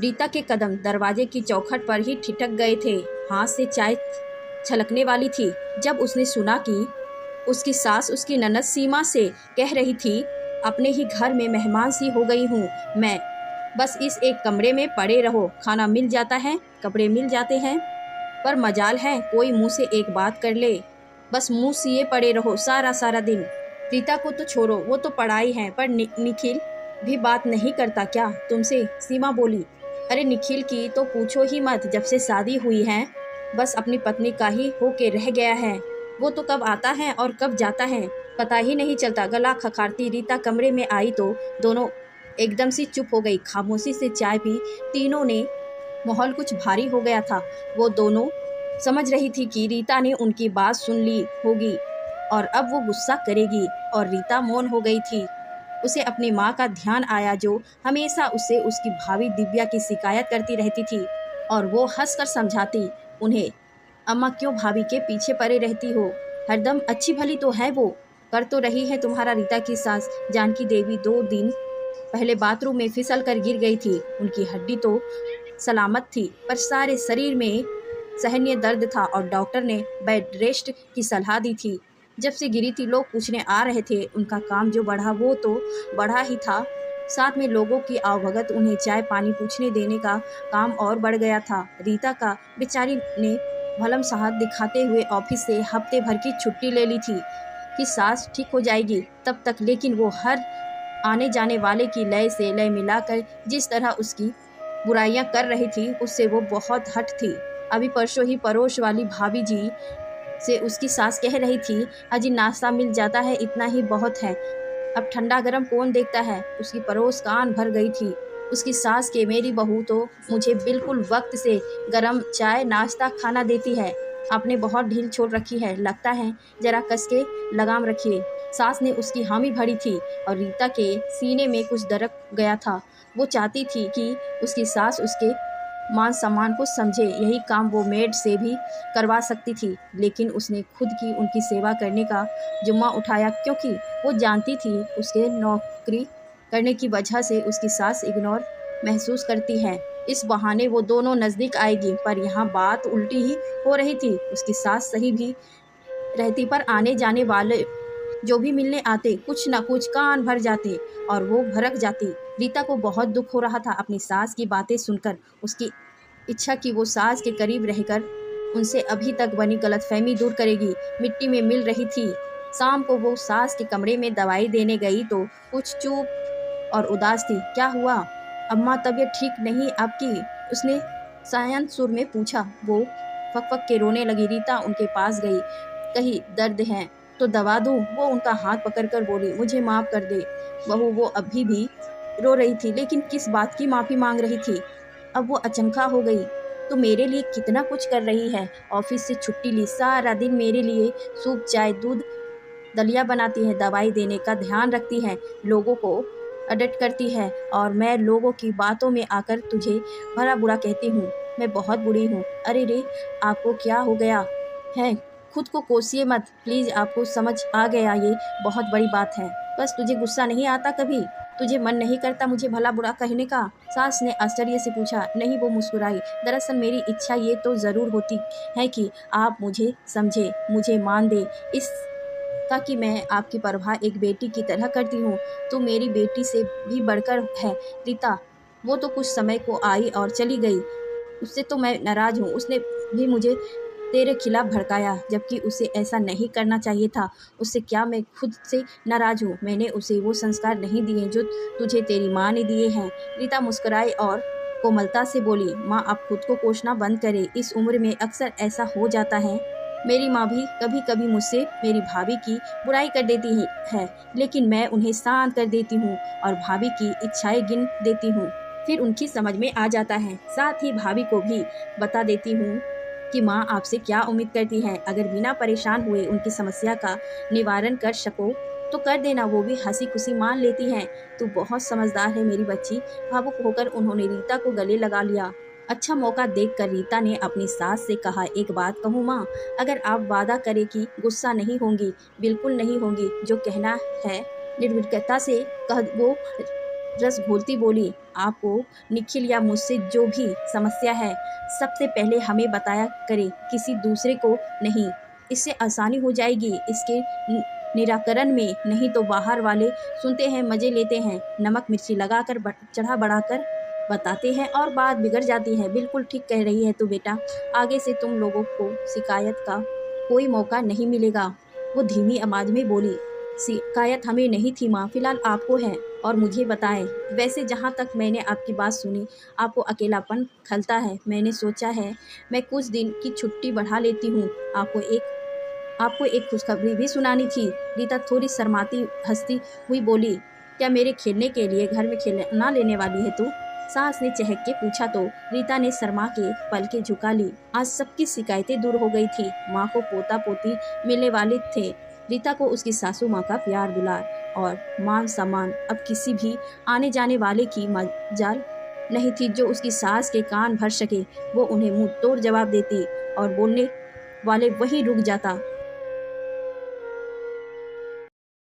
रीता के कदम दरवाजे की चौखट पर ही ठिठक गए थे। हाथ से चाय छलकने वाली थी जब उसने सुना कि उसकी सास उसकी ननद सीमा से कह रही थी, अपने ही घर में मेहमान सी हो गई हूँ मैं, बस इस एक कमरे में पड़े रहो, खाना मिल जाता है, कपड़े मिल जाते हैं, पर मजाल है कोई मुंह से एक बात कर ले, बस मुंह सिए पड़े रहो सारा सारा दिन। रीता को तो छोड़ो, वो तो पढ़ाई है, पर निखिल भी बात नहीं करता क्या तुमसे? सीमा बोली। अरे निखिल की तो पूछो ही मत, जब से शादी हुई है बस अपनी पत्नी का ही होके रह गया है। वो तो कब आता है और कब जाता है पता ही नहीं चलता। गला खखारती रीता कमरे में आई तो दोनों एकदम से चुप हो गई, खामोशी से चाय पी। तीनों ने माहौल कुछ भारी हो गया था। वो दोनों समझ रही थी कि रीता ने उनकी बात सुन ली होगी और अब वो गुस्सा करेगी, और रीता मौन हो गई थी। उसे अपनी माँ का ध्यान आया जो हमेशा उससे उसकी भाभी दिव्या की शिकायत करती रहती थी, और वो हंसकर समझाती उन्हें, अम्मा क्यों भाभी के पीछे पड़े रहती हो, हरदम अच्छी भली तो है वो, कर तो रही है तुम्हारा रीता की सास जानकी देवी 2 दिन पहले बाथरूम में फिसल कर गिर गई थी। उनकी हड्डी तो सलामत थी पर सारे शरीर में सहनीय दर्द था और डॉक्टर ने बेड रेस्ट की सलाह दी थी। जब से गिरी थी लोग पूछने आ रहे थे, उनका काम जो बढ़ा वो तो बढ़ा ही था, साथ में लोगों की आवभगत उन्हें चाय पानी पूछने देने का काम और बढ़ गया था। रीता का बेचारी ने भलम साहस दिखाते हुए ऑफिस से हफ्ते भर की छुट्टी ले ली थी कि सास ठीक हो जाएगी तब तक, लेकिन वो हर आने जाने वाले की लय से लय मिलाकर जिस तरह उसकी बुराइयां कर रही थी उससे वो बहुत हट थी। अभी परसों ही पड़ोस वाली भाभी जी से उसकी सास कह रही थी, अजी नाश्ता मिल जाता है इतना ही बहुत है, अब ठंडा गरम कौन देखता है। उसकी पड़ोस कान भर गई थी उसकी सास के, मेरी बहू तो मुझे बिल्कुल वक्त से गरम चाय नाश्ता खाना देती है, आपने बहुत ढील छोड़ रखी है, लगता है जरा कस के लगाम रखिए। सास ने उसकी हामी भरी थी और रीता के सीने में कुछ दरक गया था। वो चाहती थी कि उसकी सास उसके मान सम्मान को समझे, यही काम वो मेड से भी करवा सकती थी, लेकिन उसने खुद की उनकी सेवा करने का जुम्मा उठाया क्योंकि वो जानती थी उसके नौकरी करने की वजह से उसकी सास इग्नोर महसूस करती है। इस बहाने वो दोनों नज़दीक आएगी, पर यहाँ बात उल्टी ही हो रही थी। उसकी सास सही भी रहती पर आने जाने वाले जो भी मिलने आते कुछ न कुछ कान भर जाते और वो भड़क जाती। रीता को बहुत दुख हो रहा था अपनी सास की बातें सुनकर, उसकी इच्छा कि वो सास के करीब रहकर उनसे अभी तक बनी गलतफहमी दूर करेगी मिट्टी में मिल रही थी। शाम को वो सास के कमरे में दवाई देने गई तो कुछ चुप और उदास थी। क्या हुआ अम्मा, तबीयत ठीक नहीं आपकी? उसने शांत सुर में पूछा। वो फक फक के रोने लगी। रीता उनके पास गई। कहीं दर्द है तो दवा दूं? वो उनका हाथ पकड़कर बोली, मुझे माफ कर दे बहू। वो अभी भी रो रही थी, लेकिन किस बात की माफी मांग रही थी? अब वो अचंका हो गई। तो मेरे लिए कितना कुछ कर रही है, ऑफिस से छुट्टी ली, सारा दिन मेरे लिए सूप चाय दूध दलिया बनाती है, दवाई देने का ध्यान रखती है, लोगों को अडेट करती है, और मैं लोगों की बातों में आकर तुझे भला बुरा कहती हूँ। मैं बहुत बुरी हूँ। अरे रे, आपको क्या हो गया है? खुद को कोसिए मत प्लीज़, आपको समझ आ गया ये बहुत बड़ी बात है। बस तुझे गुस्सा नहीं आता कभी? तुझे मन नहीं करता मुझे भला बुरा कहने का? सास ने आश्चर्य से पूछा। नहीं, वो मुस्कुराई। दरअसल मेरी इच्छा ये तो ज़रूर होती है कि आप मुझे समझे, मुझे मान दे, इस का कि मैं आपकी परवाह एक बेटी की तरह करती हूँ। तो मेरी बेटी से भी बढ़कर है रीता। वो तो कुछ समय को आई और चली गई, उससे तो मैं नाराज़ हूँ। उसने भी मुझे तेरे खिलाफ भड़काया, जबकि उसे ऐसा नहीं करना चाहिए था। उससे क्या मैं खुद से नाराज़ हूँ? मैंने उसे वो संस्कार नहीं दिए जो तुझे तेरी माँ ने दिए हैं। रीता मुस्कुराई और कोमलता से बोली, माँ आप खुद को कोसना बंद करें, इस उम्र में अक्सर ऐसा हो जाता है। मेरी माँ भी कभी कभी मुझसे मेरी भाभी की बुराई कर देती है, लेकिन मैं उन्हें शांत कर देती हूँ और भाभी की इच्छाएं गिन देती हूँ, फिर उनकी समझ में आ जाता है। साथ ही भाभी को भी बता देती हूँ कि माँ आपसे क्या उम्मीद करती है। अगर बिना परेशान हुए उनकी समस्या का निवारण कर सको तो कर देना, वो भी हंसी खुशी मान लेती हैं। तू बहुत समझदार है मेरी बच्ची। भावुक होकर उन्होंने रीता को गले लगा लिया। अच्छा मौका देखकर रीता ने अपनी सास से कहा, एक बात कहूँ माँ, अगर आप वादा करें कि गुस्सा नहीं होंगी, बिल्कुल नहीं होंगी, जो कहना है निर्भीकता से कह। वो रस घोलती बोली, आपको निखिल या मुझसे जो भी समस्या है सबसे पहले हमें बताया करे, किसी दूसरे को नहीं। इससे आसानी हो जाएगी इसके निराकरण में। नहीं तो बाहर वाले सुनते हैं, मज़े लेते हैं, नमक मिर्ची लगाकर चढ़ा बढ़ाकर बताते हैं और बात बिगड़ जाती है। बिल्कुल ठीक कह रही है तू बेटा, आगे से तुम लोगों को शिकायत का कोई मौका नहीं मिलेगा। वो धीमी आवाज में बोली। शिकायत हमें नहीं थी माँ, फिलहाल आपको है। और मुझे बताएं, वैसे जहाँ तक मैंने आपकी बात सुनी, आपको अकेलापन खलता है। मैंने सोचा है मैं कुछ दिन की छुट्टी बढ़ा लेती हूँ। आपको एक खुशखबरी भी सुनानी थी। रीता थोड़ी शर्माती हंसती हुई बोली, क्या मेरे खेलने के लिए घर में खिलौना लेने वाली है तू? सास ने चहक के पूछा तो रीता ने शर्मा के पलकें झुका ली। आज सबकी शिकायतें दूर हो गई थी। माँ को पोता पोती मिलने वाले थे। रीता को उसकी सासू माँ का प्यार दुलार और मान सम्मान अब किसी भी आने जाने वाले की मजाल नहीं थी जो उसकी सास के कान भर सके। वो उन्हें मुंह तोड़ जवाब देती और बोलने वाले वहीं रुक जाता।